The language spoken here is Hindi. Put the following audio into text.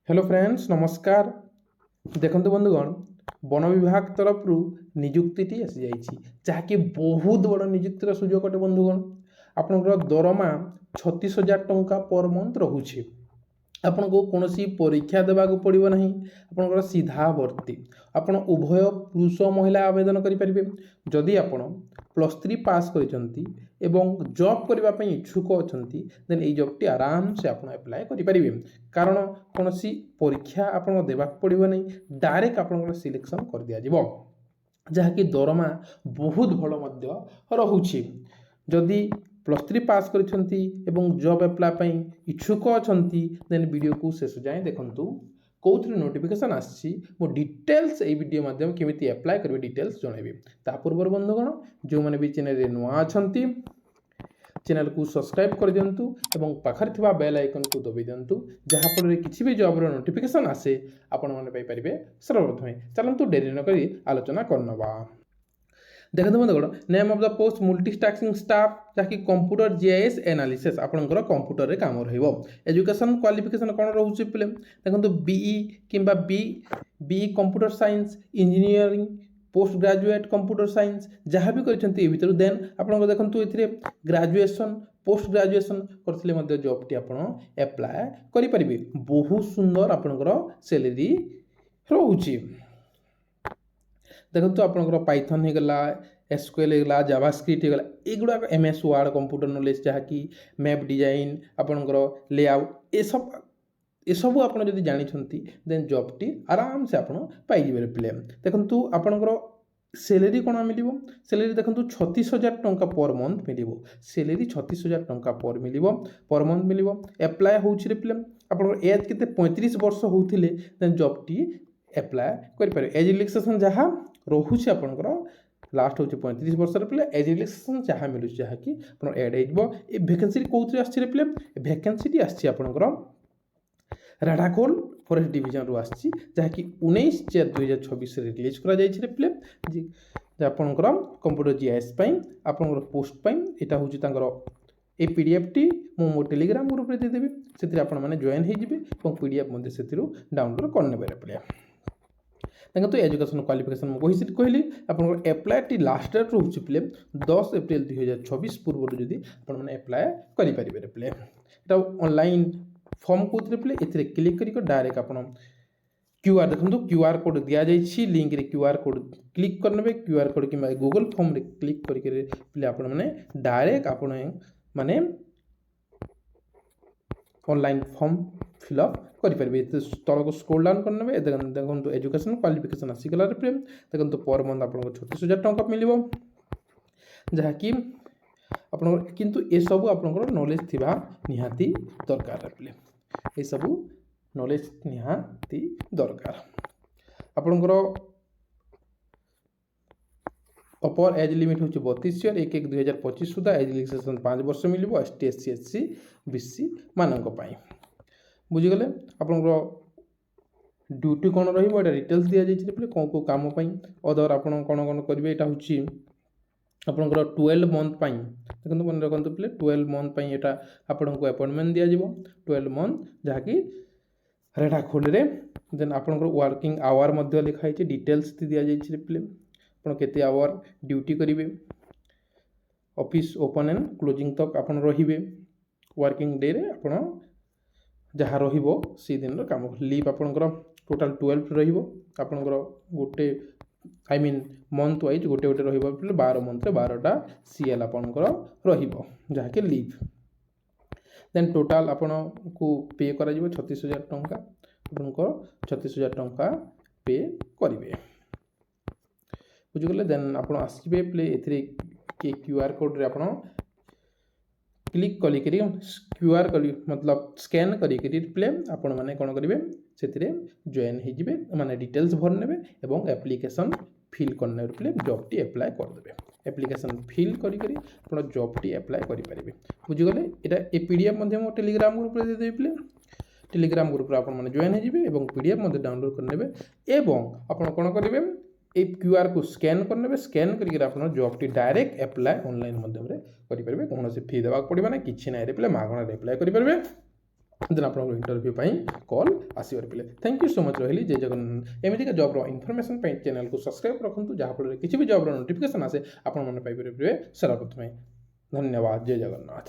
हेलो फ्रेंड्स नमस्कार। देखंतु बंधुगण वन विभाग तरफ निजुक्ति आसी जाइए जहाँकि बहुत बड़ निजुक्तिर सुजोग अटे। बंधुगण आपंकर दरमा 36,000 टंका पर मंथ रोचे। आपन को कौन परीक्षा देवा पड़ो ना। आपंकर सीधा भर्ती आपन उभय पुरुष महिला आवेदन करें। जदि आप +3 पास कर जॉब करने इच्छुक अच्छा देन ये जॉबटी आराम से आप एप्लाय करेंगे। कारण कौन परीक्षा आपको देवा पड़ो नहीं, डायरेक्ट आप सिलेक्शन कर दि जाव जहाँकि दरमा बहुत भल रोचे। जदि +3 पास कर जॉब एप्लाई इच्छुक अच्छा देन वीडियो को शेष जाए देखूँ कौन नोटिफिकेशन आसी डिटेल्स ये वीडियो माध्यम केमी एप्लाय करेंगे डिटेल्स जनइबी। ता पूर्व बंधुगण जो मैंने भी चैनल नुआ अच्छा चैनल को सब्सक्राइब कर दिंतु एवं पाखर थिबा बेल आइकन को दबाई दिंतु जहाँफल किसी भी जॉब नोटिफिकेशन आसे आपण मैंने पाइपर सर्वप्रथमें। चलतु डेरी नक आलोचना करनवा। देखते बंधुगण name of the post multitasking staff जहाँकि कंप्यूटर जीआईएस एनालिसिस आपंकर कंप्यूटर रे काम रहिबो। एजुकेशन क्वालिफिकेशन कौन रोचे पिले देखो बीई किंबा BE computer science engineering post graduate computer science जहाँ भी करछंती भितर देन आपन देखंतु एथिरे ग्रेजुएशन पोस्ट ग्रेजुएशन करथिले जॉबटी आपन एप्लाय करि परिबे। बहुत सुंदर आपनकर सैलरी रोचे। देखो आपंकर पाइथन होगला एसक्यूएल होगला जावास्क्रिप्ट होगला एगुड़ा एमएस वर्ड कंप्यूटर नॉलेज जहाँकि मैप डिजाइन आपंकर लेआउट ये सब आप जानते देन जॉबटी आराम से आपड़ पाइबे पिले। देखो आपंकर सैलरी कौन मिल सैलरी देखो 36,000 टंका पर मंथ मिल सैलरी 36,000 टंका पर मंथ मिल एप्लाय होने पिले आप एज के 35 वर्ष होते देन जॉबटी एप्लाय करें। एज रिलैक्सेशन जहाँ रोचे आपंकर लास्ट हूँ 35 वर्ष पिले एज रिलैक्सेशन जहाँ मिलूँ जहाँकि एड हो वैकेंसी कौन आसचे पिले वैकेंसी आसची आपंकर रेढ़ाखोल फॉरेस्ट डिवीजन रू आसची जहाँकि 19/4/2026 रिलीज करा जाइए पिले आपंकर कंप्यूटर जीआईएस आपंकर पोस्ट यहाँ हूँ ये पीडीएफ टी मो टेलीग्राम ग्रुप रे देदेवी से आपने जॉइन हो पीडीएफ से डाउनलोड करने पिले। देखो तो एजुकेशन क्वालिफिकेशन मुझे कहली आप एप्लाय टी लास्ट डेट रोचे पिले 10 एप्रिल 2026 पूर्व जदि आपने एप्लाय करेंगे पिले। यहाँ ऑनलाइन फॉर्म कौन पिले ए क्लिक कर डायरेक्ट आप क्यूआर देखो क्यूआर कोड दि जाइए लिंक रे क्यूआर कोड क्लिक करने क्यूआर कोड कि गूगल फॉर्म रे क्लिक करके आपने डायरेक्ट आपने माने ऑनलाइन फॉर्म फिलअप करेंगे। तल को स्क्रोल डाउन करने देखो एजुकेशन क्वालिफिकेशन आसीगला देखो पर मंथ आप 36,000 टंका मिल जहाँकि आप किंतु ये सब आपंकर नॉलेज थिबा निहाती दरकार पिले ये सब नॉलेज निहाती दरकार। आपंकर अपर एज लिमिट हूँ 32 ईयर 1/1/2025 सुधा एज रिलैक्सेशन 5 वर्ष मिल एसटी एससी एससी बीसी मानक बुझीगले। आपंकर ड्यूटी कौन रहा डिटेल्स दि जाइए कौन कौ कम अदर आप कौन कौन करेंगे यहाँ हूँ आपंकर 12 मंथ देखो मन रखु पे 12 मंथ यहाँ आपन को अपॉइंटमेंट दि जाव 12 मंथ जहाँकि रेढ़ाखोल देन आपंकर वर्किंग आवर लिखाई डिटेल्स दि जाइए पे आप केते आवर ड्यूटी करेंगे ऑफिस ओपन एंड क्लोजिंग तक आप रे वर्किंग डे रे आप जहाँ री दिन काम लीव आपंकर टोटाल 12 रहा गोटे आई मीन मंथ वाइज गोटे गोटे रे 12 मंथ 12टा सीएल आपंकर रहाँकि लीव देन टोटाल आपन को पे करा 36,000 टंका आपंकर 36,000 टंका पे करेंगे बुझीगले। देन आप आसवे प्ले ए क्यूआर कोड रे आप क्लिक कलिक क्यूआर मतलब स्कैन करें आपण मैंने कौन करेंगे से जॉइन होजिबे माने डिटेल्स भर ने और एप्लिकेशन फिल करने पे जॉबटी एप्लाय करदे एप्लिकेशन फिल करी जॉबटी एप्लाय करेंगे बुझीगले। यहाँ ए पीडीएफ मो टेलीग्राम ग्रुप रे देदेवी पे टेलीग्राम ग्रुप रे आपन माने जॉइन होजिबे पीडीएफ डाउनलोड करने आप कौन करेंगे ये क्यूआर को स्कैन करने स्कैन करके जॉबटी डायरेक्ट एप्लाय ऑनलाइन माध्यम करेंगे कौन फी देवा पड़ा ना कि ना पे मागणार एप्लाय करेंगे। ଦେନ୍ ଆପଣଙ୍କର ଇଣ୍ଟରଭ୍ୟୁ ପାଇଁ କଲ୍ ଆସିବାର ପିଲେ। Thank you so much. ରହିଲି ଜୟ ଜଗନ୍ନାଥ। ଏମିତିକା ଜବ୍ର ଇନଫର୍ମେସନ୍ ପାଇଁ ଚ୍ୟାନେଲକୁ ସବସ୍କ୍ରାଇବ୍ ରଖନ୍ତୁ, ଯାହାଫଳରେ କିଛି ବି ଜବ୍ର ନୋଟିଫିକେସନ୍ ଆସେ ଆପଣମାନେ ପାଇପାରିବେ ସର୍ବପ୍ରଥମେ। ଧନ୍ୟବାଦ। ଜୟ ଜଗନ୍ନାଥ।